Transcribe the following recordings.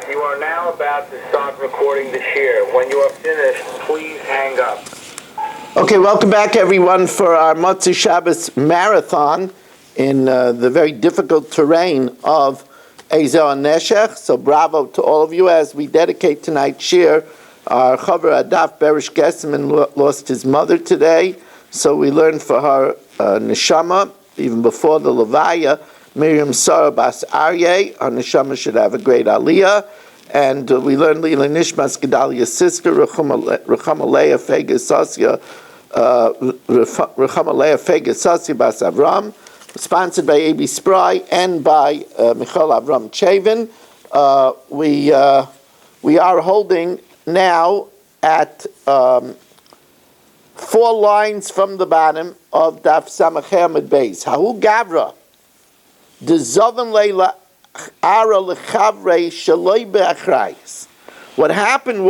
You are now about to start recording the share. When you are finished, please hang up. Okay, welcome back everyone for our Motzei Shabbos marathon in the very difficult terrain of Ezer Neshech. So bravo to all of you as we dedicate tonight's shir. Our Chaver Adaf Berish Gesseman lost his mother today, so we learned for her neshama, even before the Levaya, Miriam Sarah Bas Aryeh, our neshama should have a great aliyah. And we learned Lila Nishmas Gedalia's sister, Rucham Aleya Feges Sasya, Rucham Aleya Feges Sasya Bas Avram, sponsored by A.B. Spry and by Michal Avram Chavin. We are holding now at 4 lines from the bottom of Daf Samach Hamid Beis. Hahu Gavra, the Zovan Leila. What happened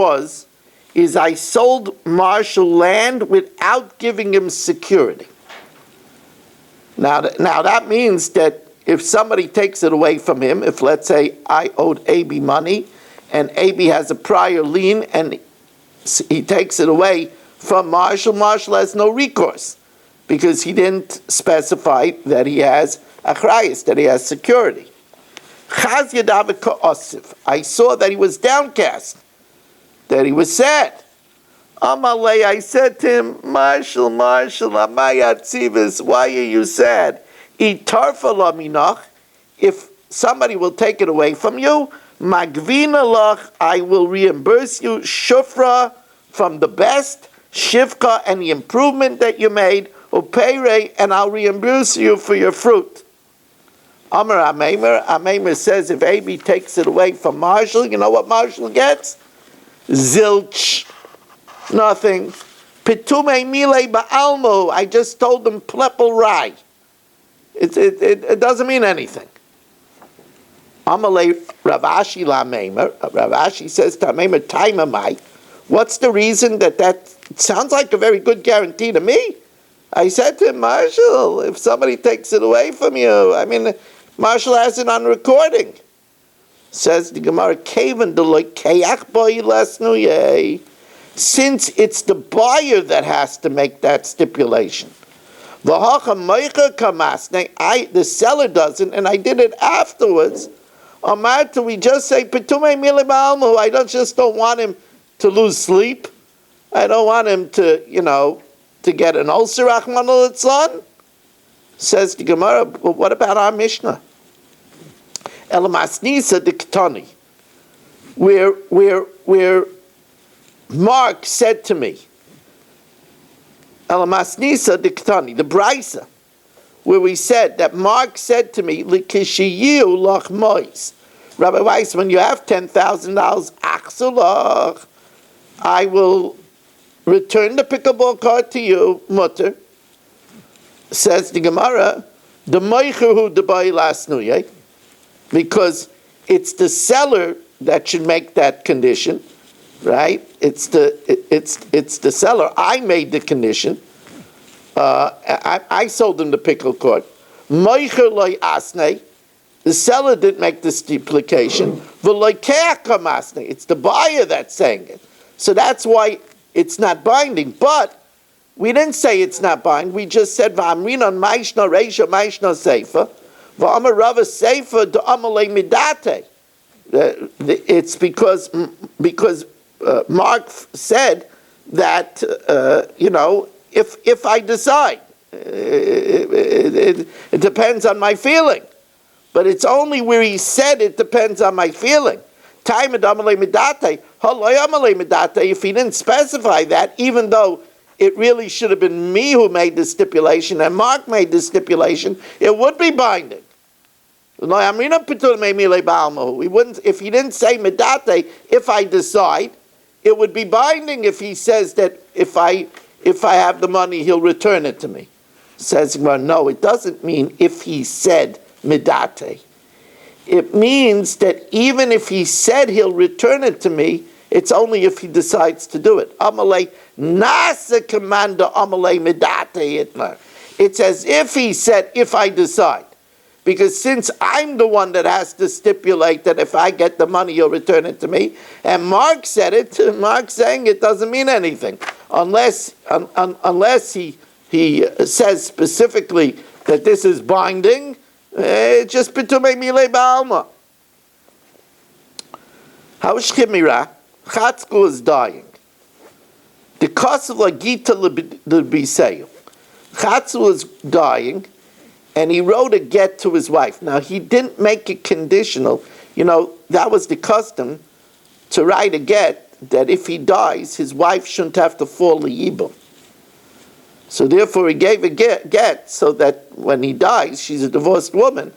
is I sold Marshall land without giving him security. Now that means that if somebody takes it away from him, if let's say I owed AB money and AB has a prior lien and he takes it away from Marshall, Marshall has no recourse because he didn't specify that he has achrayus, that he has security. I saw that he was downcast, that he was sad. Amalei, I said to him, Marshall, Amayatzivis, why are you sad? If somebody will take it away from you, Magvina lach, I will reimburse you, Shufra, from the best, Shivka, and the improvement that you made, Upeire, and I'll reimburse you for your fruit. Amar Ameimer says if AB takes it away from Marshall, you know what Marshall gets? Zilch. Nothing. Pitume mile ba'almo. I just told them plepel rai. It doesn't mean anything. Amalei Ravashi Lameimer. Ravashi says to Ameimer, Taimamai. What's the reason that sounds like a very good guarantee to me? I said to him, Marshall, if somebody takes it away from you, I mean, Marshall has it on recording. Says the Gemara, since it's the buyer that has to make that stipulation. The seller doesn't, and I did it afterwards. We just say, I just don't want him to lose sleep. I don't want him to, to get an ulcer, Rahman al-Itzlan. Says the Gemara, well, what about our Mishnah? Elamasnisa de Ketani, where Mark said to me, Elamasnisa de Ketani, the Brisa, where we said that Mark said to me, Likishiyu lach mois. Rabbi Weiss, when you have $10,000, achsulach, I will return the pickleball card to you, mutter. Says the Gemara, the Meicher the buy last New Year, because it's the seller that should make that condition, right? It's the seller. I made the condition. I sold him the pickle cord. Meicher loy asne. The seller didn't make the stipulation. It's the buyer that's saying it. So that's why it's not binding. But we didn't say it's not binding. We just said v'amrinon ma'ishna reisha ma'ishna seifa v'amar rava seifa d'amalei midate. It's because Mark said that if I decide, it depends on my feeling. But it's only where he said it depends on my feeling. If he didn't specify that, even though it really should have been me who made the stipulation and Mark made the stipulation, it would be binding. We wouldn't, if he didn't say medate, if I decide, it would be binding if he says that if I have the money, he'll return it to me. Says, well, no, it doesn't mean if he said medate. It means that even if he said he'll return it to me, it's only if he decides to do it. Amalei nasa commander amalei medate itmar. It's as if he said, if I decide. Because since I'm the one that has to stipulate that if I get the money, you'll return it to me, and Mark said it, Mark's saying it doesn't mean anything unless he says specifically that this is binding. It's just Pitume Mile Ba'alma. How is Chimira? Chatzku is dying. The cost of Lagita L'Biseyu. Chatzku is dying, and he wrote a get to his wife. Now, he didn't make it conditional. That was the custom to write a get that if he dies, his wife shouldn't have to fall L'Yibum. So therefore, he gave a get so that when he dies, she's a divorced woman,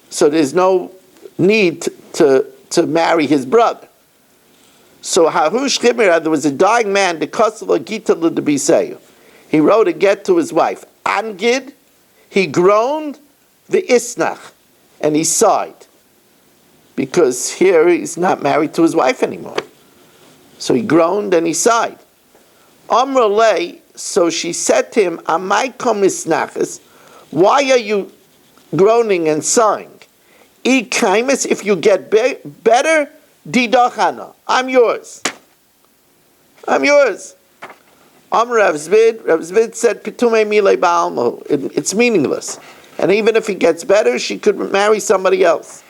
so there's no need to marry his brother. So Harush Chimira, there was a dying man, the Kosova Gita L'Debiseyu. He wrote a get to his wife. Angid, he groaned, the Isnach, and he sighed. Because here he's not married to his wife anymore. So he groaned and he sighed. Amrale, so she said to him, Amai komisnachas, why are you groaning and sighing? Ikaimis, if you get better, didachana, I'm yours. I'm yours. Rav Zvid said, Pitume mile ba'almo, it's meaningless. And even if he gets better, she could marry somebody else.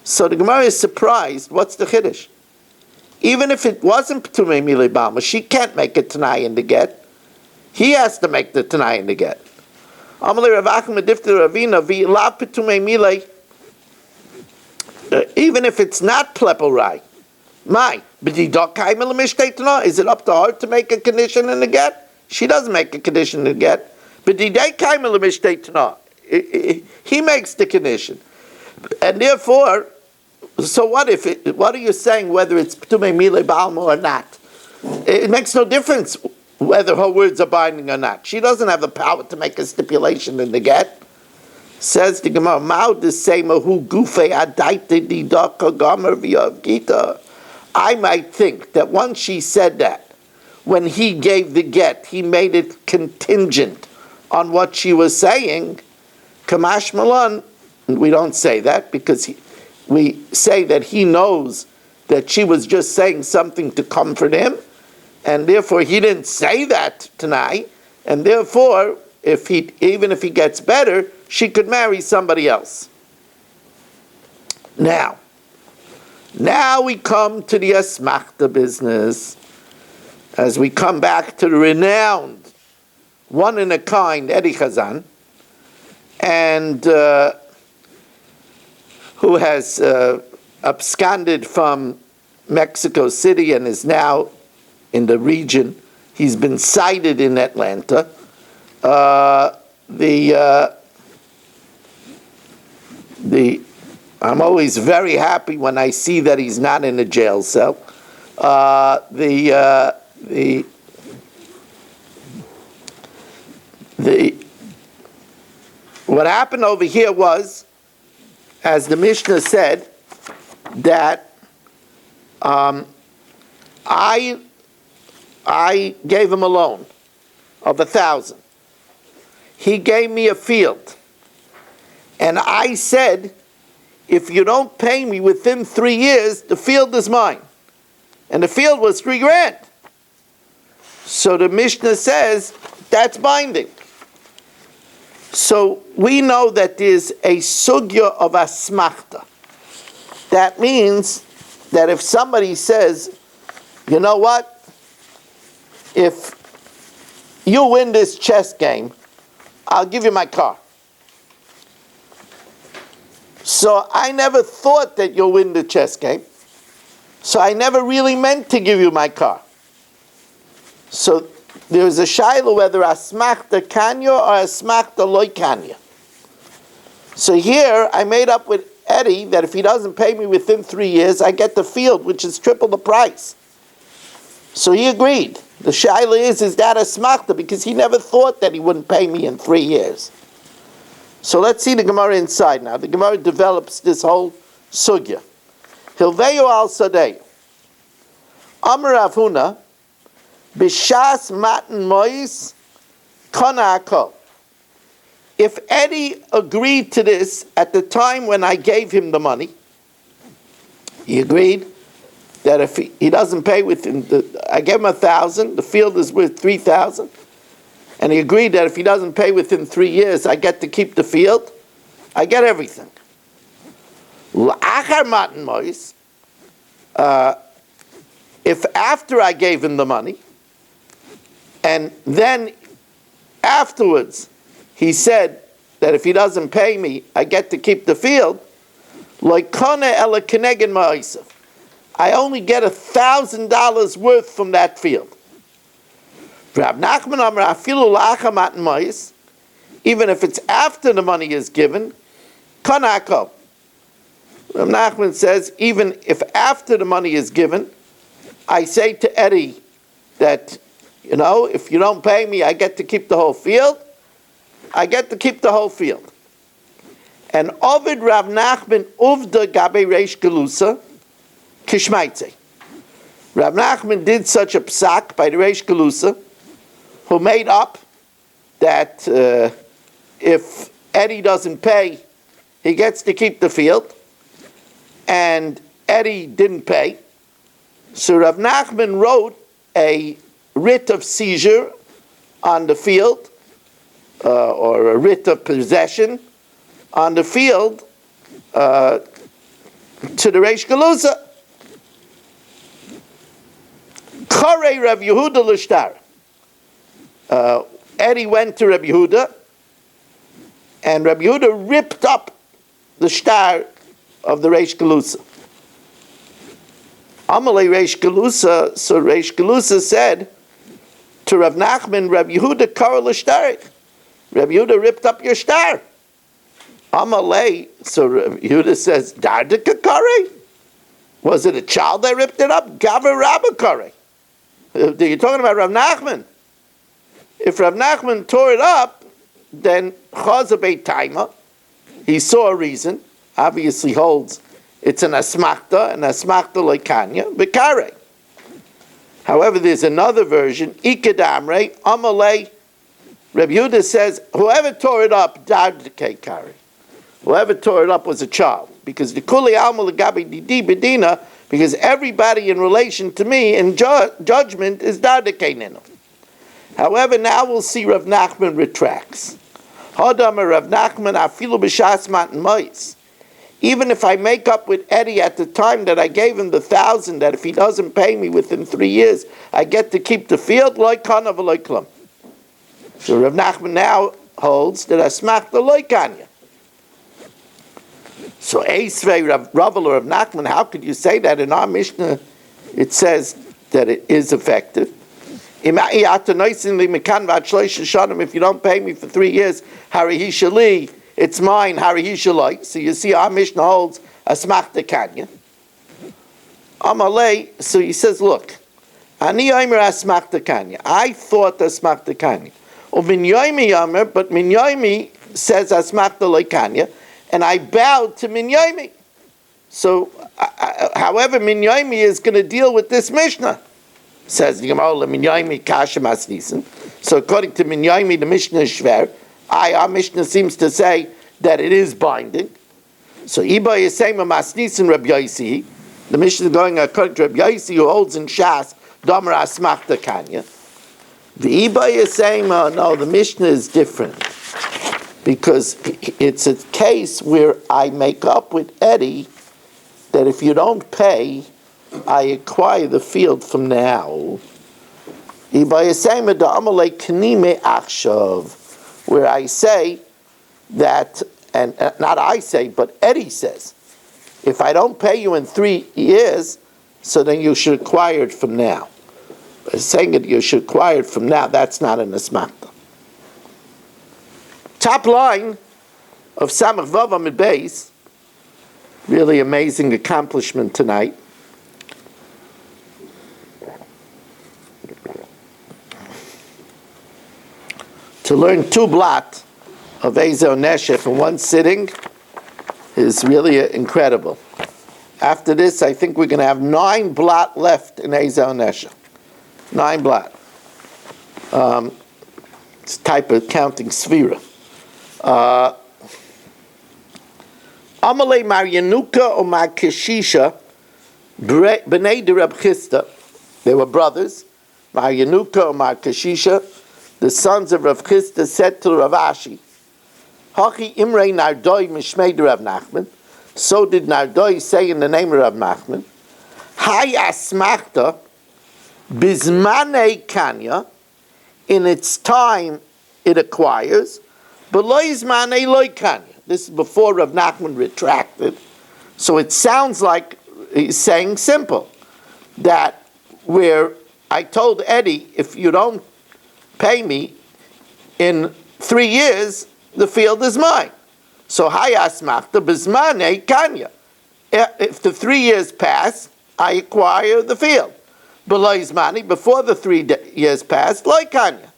So the Gemara is surprised. What's the chiddush? Even if it wasn't Pitume mile ba'almo, she can't make a Tanai in the get. He has to make the Tanai in the get. Amalei Rav Achim Adifti Ravina v'lav Pitume mile, even if it's not pleporai. Is it up to her to make a condition in the get? She doesn't make a condition in the get. He makes the condition. And therefore, so what are you saying whether it's Ptume Mile Ba'alma or not? It makes no difference whether her words are binding or not. She doesn't have the power to make a stipulation in the get. Says the Gemara, Mao the same who gufe adaite di daka gomer v'yav gita. I might think that once she said that, when he gave the get, he made it contingent on what she was saying. Kamash Malan, we don't say that because we say that he knows that she was just saying something to comfort him, and therefore he didn't say that tonight, and therefore, even if he gets better, she could marry somebody else. Now we come to the Asmachta business. As we come back to the renowned, one-in-a-kind Eddie Chazan, and who has absconded from Mexico City and is now in the region. He's been cited in Atlanta. I'm always very happy when I see that he's not in a jail cell. What happened over here was, as the Mishnah said, that I gave him a loan of 1,000. He gave me a field. And I said, if you don't pay me within 3 years, the field is mine. And the field was $3,000. So the Mishnah says, that's binding. So we know that there's a sugya of asmachta. That means that if somebody says, you know what? If you win this chess game, I'll give you my car. So I never thought that you'll win the chess game. So I never really meant to give you my car. So there's a shaila whether asmachta kanya or asmachta loy kanya. So here I made up with Eddie that if he doesn't pay me within 3 years, I get the field, which is triple the price. So he agreed. The shaila is that asmachta? Because he never thought that he wouldn't pay me in 3 years. So let's see the Gemara inside now. The Gemara develops this whole sugya. Hilveyu al sadei. Amar Avuna, b'shas matan mois kana akol. if Eddie agreed to this at the time when I gave him the money, he agreed that if he doesn't pay within, I gave him 1,000, the field is worth 3,000, and he agreed that if he doesn't pay within 3 years, I get to keep the field, I get everything. L'achar matan mois, if after I gave him the money, and then afterwards he said that if he doesn't pay me, I get to keep the field, like kone ela keneged ma'asav, I only get $1,000 worth from that field. Rav Nachman Amar afilu l'achar matan mois, even if it's after the money is given, kanako. Rav Nachman says, even if after the money is given, I say to Eddie that, if you don't pay me, I get to keep the whole field. I get to keep the whole field. And Ovid Rav Nachman uvda gabe reish gelusa kishmaitze. Rav Nachman did such a psak by the reish gelusa, who made up that if Eddie doesn't pay, he gets to keep the field. And Eddie didn't pay. So Rav Nachman wrote a writ of seizure on the field, or a writ of possession on the field to the Reish Galusa. Chorei Rav Yehuda l'shtar. Eddie went to Rav Yehuda, and Rav Yehuda ripped up the shtar of the Reish Galusa. Amalei Reish Galusa, so Reish Galusa said to Rav Nachman, Rav Yehuda kara l'shtarik. Rav Yehuda ripped up your shtar. Amalei, so Rav Yehuda says, Dardika kare? Was it a child that ripped it up? Gaver Rabba kare. You're talking about Rav Nachman. If Rav Nachman tore it up, then Chaza Beit Taima, he saw a reason, obviously holds it's an asmachta, like Kanya, bekare. However, there's another version, Ikadamre, Amalei, Reb Yehuda says, whoever tore it up, Dardike Kari. Whoever tore it up was a child. Because the Kuli Alma Lagabi Didi Bedina, because everybody in relation to me in judgment is Dardike Nino. However, now we'll see Rav Nachman retracts. Hadamar Rav Nachman afilu b'shas matan mois. Even if I make up with Eddie at the time that I gave him the 1,000, that if he doesn't pay me within 3 years, I get to keep the field, like kana v'loy klum. So Rav Nachman now holds that asmach the loy kanya. So Eisvei Rav or Rav Nachman, how could you say that? In our Mishnah, it says that it is effective. If you don't pay me for 3 years, Harihi Shali, it's mine, Harihi Shalai. So you see, our Mishnah holds Asmach de Kanya. Amalei, so he says, look, Ani Omer Asmach de Kanya. I thought Asmach de Kanya. Or Min Yoimi Omer, but Min Yoimi says Asmach de Kanya, and I bowed to Min Yoimi. So, however, Min Yoimi is going to deal with this Mishnah. Says the Gemara, Min Yoimi Kasha Masnisin. So according to Min Yoimi, the Mishnah is shver. Our Mishnah seems to say that it is binding. So Iba Yisema Masnisin Reb Yaisi. The Mishnah is going according to Reb Yaisi, who holds in Shas Domer Asmachta Kanya. The Iba Yisema, no, the Mishnah is different because it's a case where I make up with Eddie that if you don't pay, I acquire the field from now. Where I say that, and not I say, but Eddie says, if I don't pay you in 3 years, so then you should acquire it from now. But saying that you should acquire it from now, that's not an asmachta. Top line of Samach Vav Amid Beis, really amazing accomplishment tonight. To learn 2 blot of Ezer Neshech in one sitting is really incredible. After this, I think we're going to have 9 blot left in Ezer Neshech. 9 blot. It's a type of counting sphera. Amalei Mar Yenuka or Mar Keshisha, B'nei de Reb Chisda. They were brothers. Mar Yenuka or Mar Keshisha, the sons of Reb Chisda, said to Rav Ashi, Hachi Imrei Nardoi Mishmei de Rav Nachman. So did Nardoi say in the name of Rav Nachman, Hay Asmachta, Bizmanei Kanya, in its time it acquires, but Loizmanei Loi Kanya. This is before Rav Nachman retracted. So it sounds like he's saying simple, that where I told Eddie, if you don't pay me in 3 years, the field is mine. So Hayas Machta Bizmane Kanya. If the 3 years pass, I acquire the field. Belois money, before the 3 years pass, like Kanya.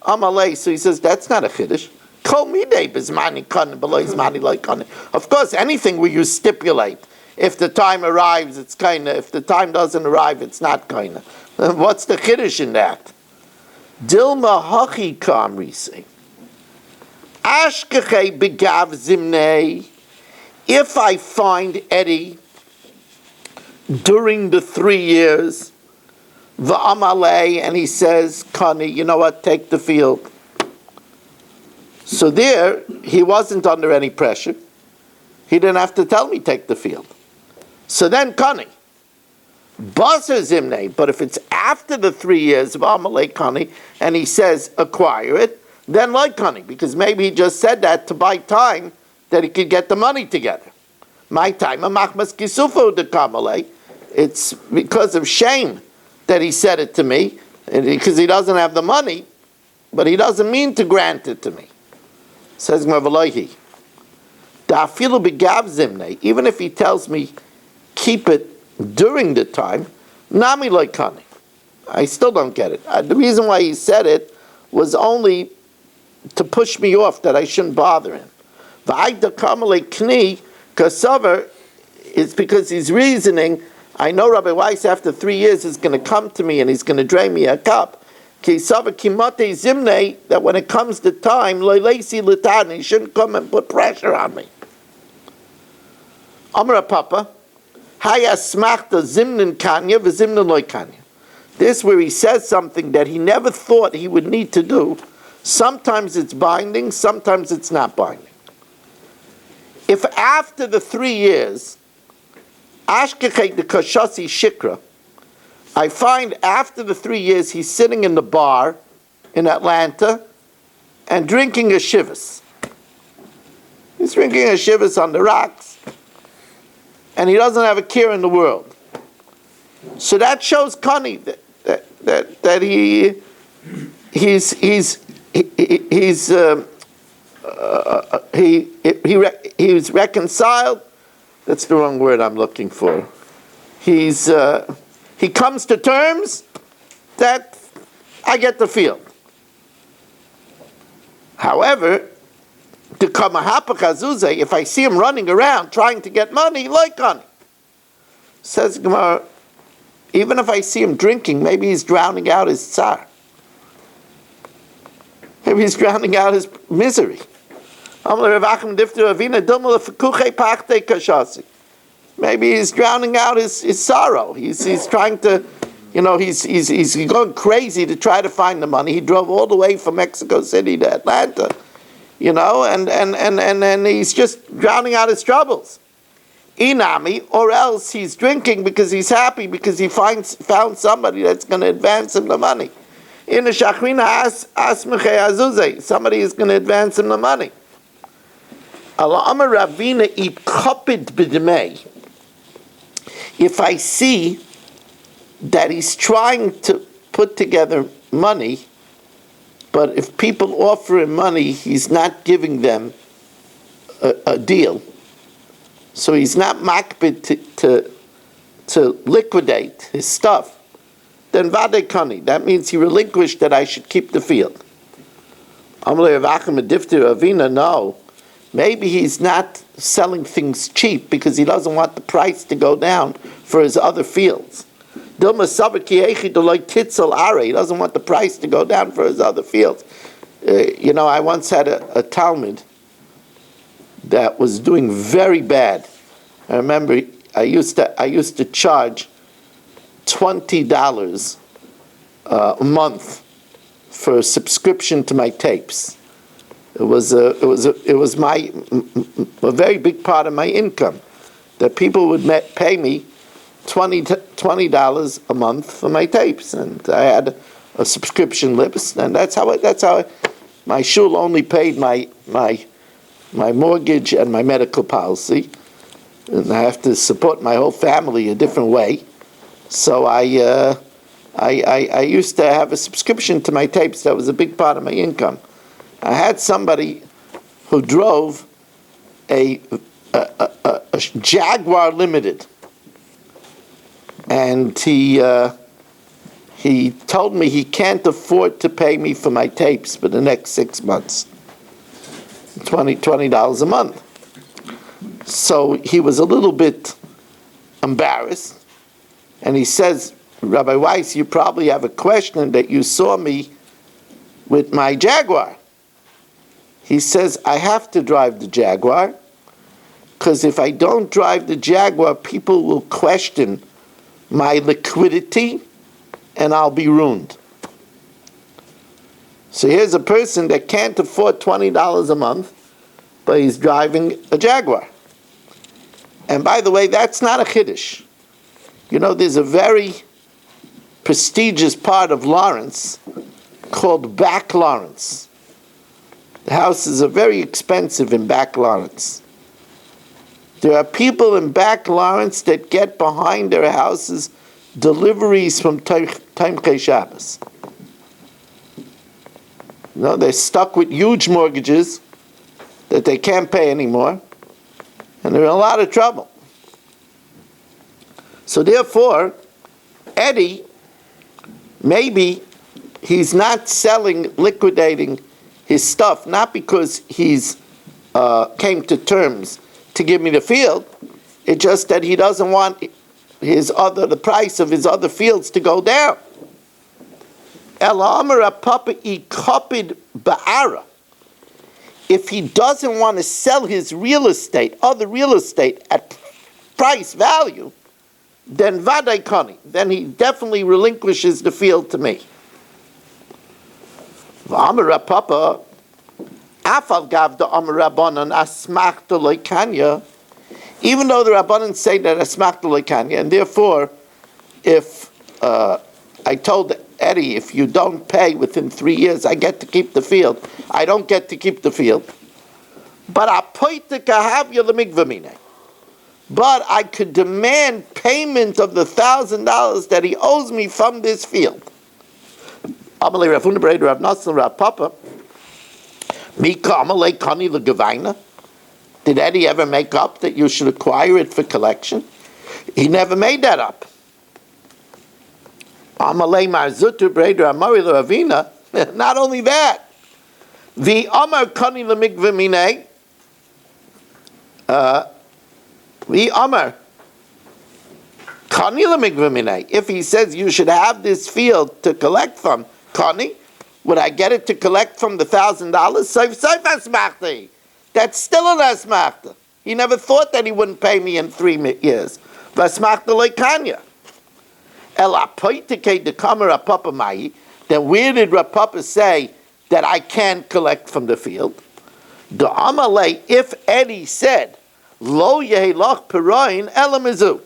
Amalei, so he says, that's not a chiddush. Kol midei bizmani Kanya, belois money like Kanya. Of course, anything where you stipulate, if the time arrives, it's kinda. If the time doesn't arrive, it's not kinda. What's the chiddush in that? Dilma hachi kamrisi. Ashkechei begav zimnei. If I find Eddie during the 3 years, v'amalei, and he says, Kani, you know what, take the field. So there, he wasn't under any pressure. He didn't have to tell me take the field. So then, Kani, Baser zimnei, but if it's after the 3 years of amalei Kani, and he says, acquire it, then like Kani, because maybe he just said that to buy time that he could get the money together. My time, a machmas kisufu de kamalei. It's because of shame that he said it to me, because he doesn't have the money, but he doesn't mean to grant it to me. Says Mavalohi, da'afilu begav zimnei, even if he tells me keep it during the time, nami loy kani. I still don't get it. The reason why he said it was only to push me off, that I shouldn't bother him. V'ayda kamalei kni kasaver, it's because he's reasoning, I know Rabbi Weiss after 3 years is going to come to me and he's going to drain me a cup. Kisaver kimate zimnei, that when it comes to time, loylesi litan, he shouldn't come and put pressure on me. Amra Papa, haya smachta zimnin kanya v'zimnin loy kanya. This where he says something that he never thought he would need to do. Sometimes it's binding, sometimes it's not binding. If after the 3 years, Ashkechek the Kashasi Shikra, I find after the 3 years he's sitting in the bar in Atlanta and drinking a shivas. He's drinking a shivas on the rocks, and he doesn't have a care in the world. So that shows Connie that he's reconciled. That's the wrong word I'm looking for. He comes to terms that I get the field. However, to kamahapa kazuze, if I see him running around trying to get money, like honey, says Gemara, even if I see him drinking, maybe he's drowning out his tsar. Maybe he's drowning out his misery. Maybe he's drowning out his sorrow. He's trying to, he's going crazy to try to find the money. He drove all the way from Mexico City to Atlanta, and he's just drowning out his troubles. Inami, or else he's drinking because he's happy because he found somebody that's going to advance him the money. In the Shachrina Asmechei Azuze, somebody is going to advance him the money. If I see that he's trying to put together money, but if people offer him money, he's not giving them a deal. So he's not makbid to liquidate his stuff. Then vade kani. That means he relinquished that I should keep the field. No. Maybe he's not selling things cheap because he doesn't want the price to go down for his other fields. He doesn't want the price to go down for his other fields. I once had a Talmud that was doing very bad. I remember I used to charge $20 a month for a subscription to my tapes. It was a very big part of my income, that people would pay me $20 a month for my tapes, and I had a subscription list, and that's how my shul only paid my mortgage and my medical policy, and I have to support my whole family a different way. So I used to have a subscription to my tapes. That was a big part of my income. I had somebody who drove a Jaguar Limited, and he told me he can't afford to pay me for my tapes for the next 6 months. $20 a month. So he was a little bit embarrassed, and he says, Rabbi Weiss, you probably have a question that you saw me with my Jaguar. He says, I have to drive the Jaguar, because if I don't drive the Jaguar, people will question my liquidity, and I'll be ruined. So here's a person that can't afford $20 a month, but he's driving a Jaguar. And by the way, that's not a chiddush. There's a very prestigious part of Lawrence called Back Lawrence. The houses are very expensive in Back Lawrence. There are people in Back Lawrence that get behind their houses deliveries from Tomchei Shabbos. They're stuck with huge mortgages that they can't pay anymore, and they're in a lot of trouble. So therefore, Eddie, maybe he's not liquidating his stuff, not because he's came to terms to give me the field. It's just that he doesn't want the price of his other fields to go down. If he doesn't want to sell his other real estate at price value, then vaday kani, then he definitely relinquishes the field to me. V'amar Papa, afal gav the amar Rabbanan asmachta loikanya, even though the Rabbanan say that asmachta loikanya, and therefore, if I told Eddie, if you don't pay within 3 years, I get to keep the field. I don't get to keep the field. But I could demand payment of the $1,000 that he owes me from this field. Did Eddie ever make up that you should acquire it for collection? He never made that up. Not only that, the Amar Kani Lemikvemine, the Amar Kani Lemikvemine, if he says you should have this field to collect from, Kani, would I get it to collect from the $1,000? That's still an asmachta. He never thought that he wouldn't pay me in 3 years. Vasmachta loikanya. Then where did Rapapa say that I can't collect from the field? The Amalei, if Eddie said, Lo yehelach perayin elamizu.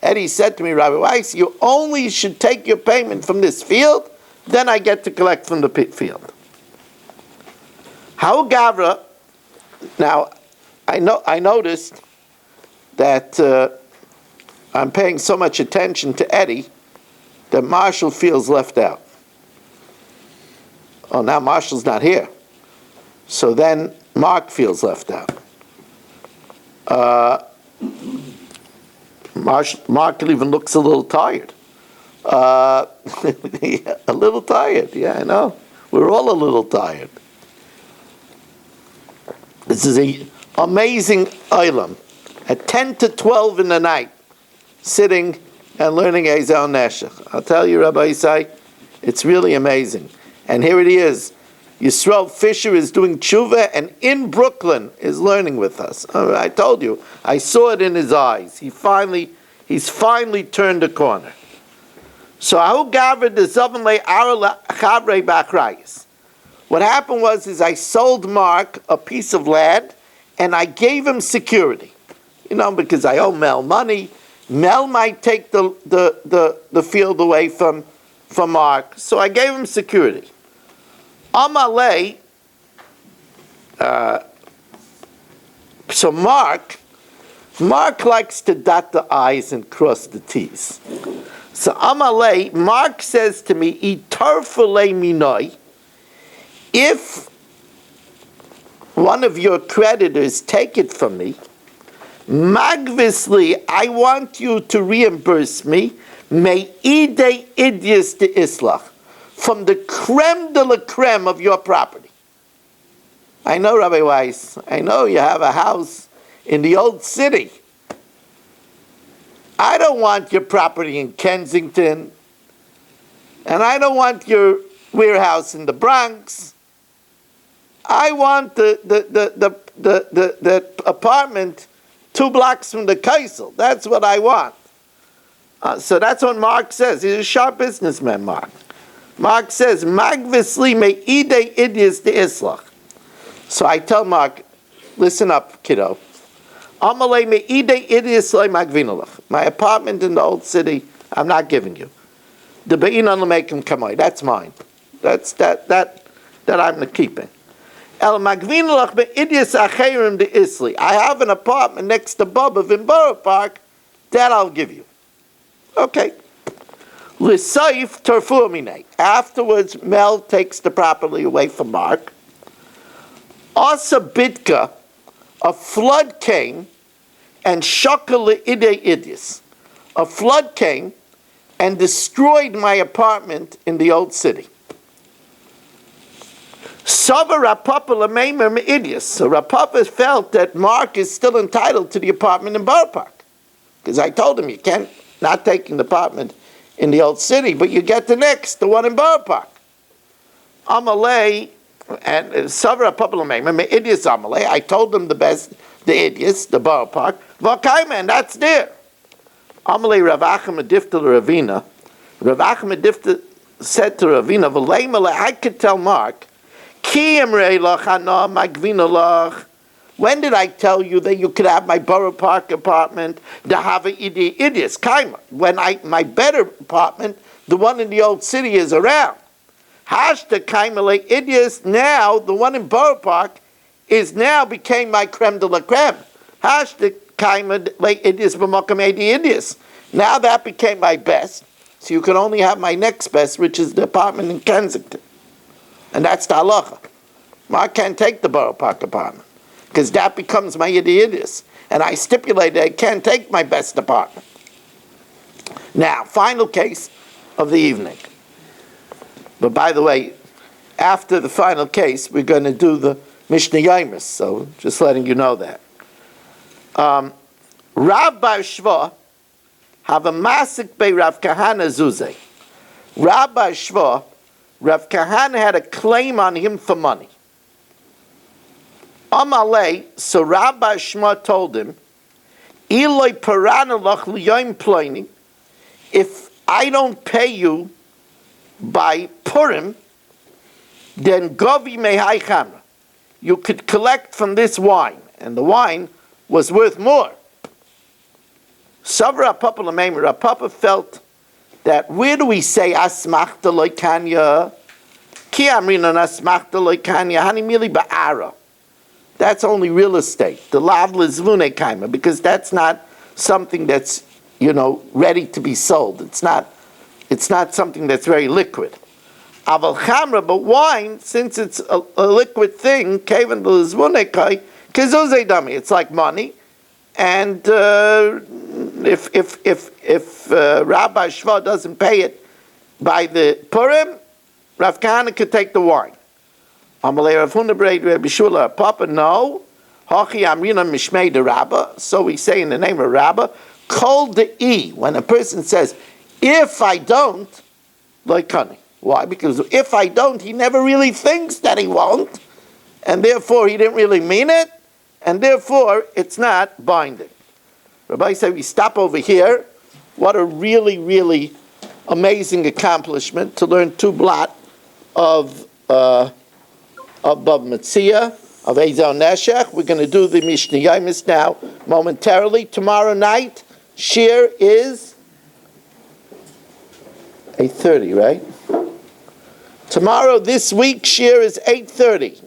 Eddie said to me, Rabbi Weiss, you only should take your payment from this field, then I get to collect from the field. How Gavra, now I noticed that I'm paying so much attention to Eddie that Marshall feels left out. Oh, now Marshall's not here. So then Mark feels left out. Mark even looks a little tired. A little tired, yeah, I know. We're all a little tired. This is an amazing item. At 10 to 12 in the night, sitting and learning Ezel Neshech. I'll tell you, Rabbi Isai, it's really amazing. And here it is. Yisrael Fisher is doing tshuva and in Brooklyn is learning with us. I told you, I saw it in his eyes. He's finally turned the corner. So Ahu Gavra de Zovan Ara Chavrei Bachrayis. What happened was I sold Mark a piece of land and I gave him security. Because I owe Mel money. Mel might take the field away from Mark. So I gave him security. Amalei, so Mark likes to dot the I's and cross the T's. So Amalei, Mark says to me, Itarfulei minoi, if one of your creditors take it from me, magvisli, I want you to reimburse me, me ide idius de islach, from the creme de la creme of your property. I know, Rabbi Weiss, I know you have a house in the old city. I don't want your property in Kensington, and I don't want your warehouse in the Bronx. I want the apartment 2 blocks from the Kaisel. That's what I want. So that's what Mark says. He's a sharp businessman, Mark. Mark says, Magvisli me ide idius de islach. So I tell Mark, listen up, kiddo. Amalei me ide idius le magvinalach. My apartment in the old city, I'm not giving you. The be'inan lemekim kamoi, that's mine. That's that I'm keeping. El magvinalach me idius acherim de isli. I have an apartment next to Bubba in Borough Park, that I'll give you. Okay. L'saif terfu minei. Afterwards, Mel takes the property away from Mark. Asa bitka, a flood came, and shakal ide idis. A flood came and destroyed my apartment in the old city. Sava Rapapa l'meimer me'idius. So Rapapa felt that Mark is still entitled to the apartment in Borough Park. Because I told him, you can't, not taking the apartment in the old city, but you get the next, the one in Borough Park. Amalei, and Savra Papalame, Idius Amalei, I told them the best, the Idius, the Borough Park, Vakaiman, that's there. Amalei Rav Achim Adifta Ravina, Rav Achim Adifta said to Ravina, V'leimale, I could tell Mark, Ki emrei lach ana magvina lach. When did I tell you that you could have my Borough Park apartment, the Hava Idius, Kaima? When my better apartment, the one in the old city, is around. Hashta Kaima le Idius, now, the one in Borough Park, is now became my creme de la creme. Hashta Kaima le Idius b'mokam edi Idius. Now that became my best, so you can only have my next best, which is the apartment in Kensington. And that's the halacha. Mark can't take the Borough Park apartment, because that becomes my idiot. And I stipulated I can't take my best apartment. Now, final case of the evening. But by the way, after the final case, we're going to do the Mishnah Yomis, so just letting you know that. Rav Bar Shva have a masik by Rav Kahana Zuzeh. Rav Bar Shva, Rav Kahana had a claim on him for money. Amalei, so Rabbi Shma told him, Eloi paranalach liyoim ploini, if I don't pay you by Purim, then govi mehai chamra. You could collect from this wine, and the wine was worth more. Savra Papa Lamemer, Papa felt that where do we say asmachta loikanya? Ki amrina asmachta loikanya, hani mili ba'ara. That's only real estate. The lav lizvune kaima, because that's not something that's, ready to be sold. It's not something that's very liquid. Aval chamra, but wine, since it's a liquid thing, kaven lizvune kai, kizuzei dami. It's like money, and if Rabbi Shva doesn't pay it by the Purim, Rav Kahana could take the wine. Amalei Rav Huna Breid Rabbi Shula Papa, no. Hachi Amrina Mishmei de Rabba. So we say in the name of Rabba, Kol de I. When a person says, if I don't, loikani. Why? Because if I don't, he never really thinks that he won't, and therefore he didn't really mean it, and therefore it's not binding. Rabbi said, we stop over here. What a really, really amazing accomplishment to learn 2 blot of Bava Metzia, of Ezel Neshech. We're going to do the Mishnah Yomis now momentarily. Tomorrow night, Shir is 8:30, right? Tomorrow, this week, Shir is 8:30.